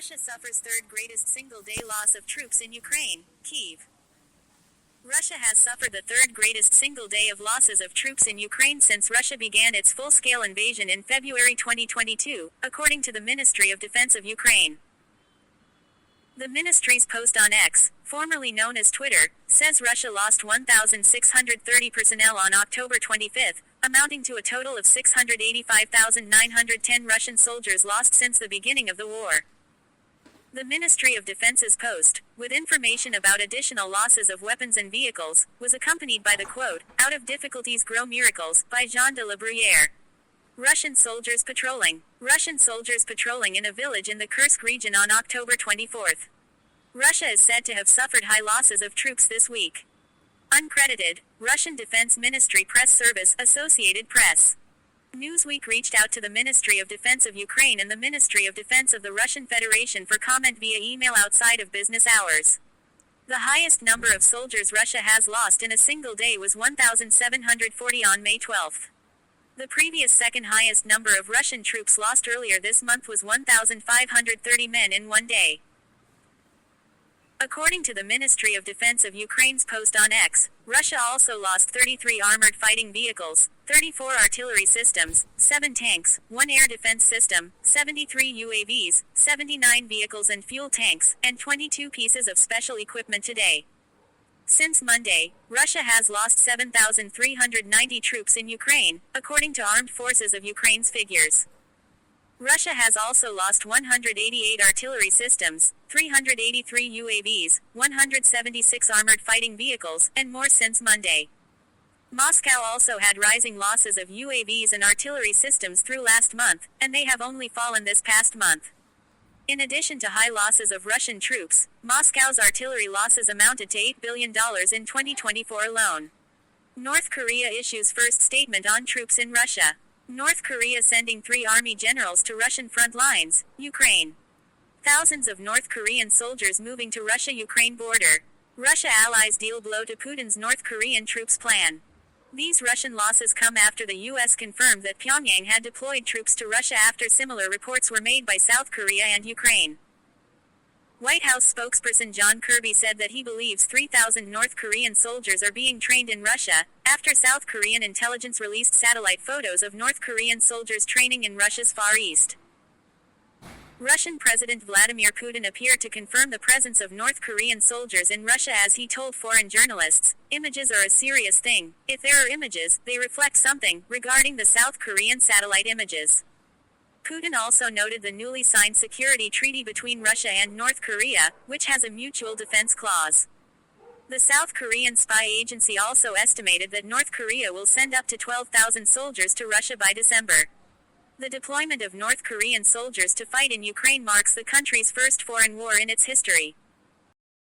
Russia suffers third greatest single-day loss of troops in Ukraine, Kyiv. Russia has suffered the third greatest single day of losses of troops in Ukraine since Russia began its full-scale invasion in February 2022, according to the Ministry of Defense of Ukraine. The ministry's post on X, formerly known as Twitter, says Russia lost 1,630 personnel on October 25, amounting to a total of 685,910 Russian soldiers lost since the beginning of the war. The Ministry of Defense's post, with information about additional losses of weapons and vehicles, was accompanied by the quote, "Out of difficulties grow miracles," by Jean de la Bruyère. Russian soldiers patrolling in a village in the Kursk region on October 24. Russia is said to have suffered high losses of troops this week. Uncredited, Russian Defense Ministry Press Service, Associated Press. Newsweek reached out to the Ministry of Defense of Ukraine and the Ministry of Defense of the Russian Federation for comment via email outside of business hours. The highest number of soldiers Russia has lost in a single day was 1,740 on May 12. The previous second highest number of Russian troops lost earlier this month was 1,530 men in one day. According to the Ministry of Defense of Ukraine's post on X, Russia also lost 33 armored fighting vehicles, 34 artillery systems, 7 tanks, 1 air defense system, 73 UAVs, 79 vehicles and fuel tanks, and 22 pieces of special equipment today. Since Monday, Russia has lost 7,390 troops in Ukraine, according to Armed Forces of Ukraine's figures. Russia has also lost 188 artillery systems, 383 UAVs, 176 armored fighting vehicles, and more since Monday. Moscow also had rising losses of UAVs and artillery systems through last month, and they have only fallen this past month. In addition to high losses of Russian troops, Moscow's artillery losses amounted to $8 billion in 2024 alone. North Korea issues first statement on troops in Russia. North Korea sending 3 army generals to Russian front lines, Ukraine. Thousands of North Korean soldiers moving to Russia-Ukraine border. Russia allies deal blow to Putin's North Korean troops plan. These Russian losses come after the U.S. confirmed that Pyongyang had deployed troops to Russia after similar reports were made by South Korea and Ukraine. White House spokesperson John Kirby said that he believes 3,000 North Korean soldiers are being trained in Russia, after South Korean intelligence released satellite photos of North Korean soldiers training in Russia's Far East. Russian President Vladimir Putin appeared to confirm the presence of North Korean soldiers in Russia as he told foreign journalists, "Images are a serious thing. If there are images, they reflect something," regarding the South Korean satellite images. Putin also noted the newly signed security treaty between Russia and North Korea, which has a mutual defense clause. The South Korean spy agency also estimated that North Korea will send up to 12,000 soldiers to Russia by December. The deployment of North Korean soldiers to fight in Ukraine marks the country's first foreign war in its history.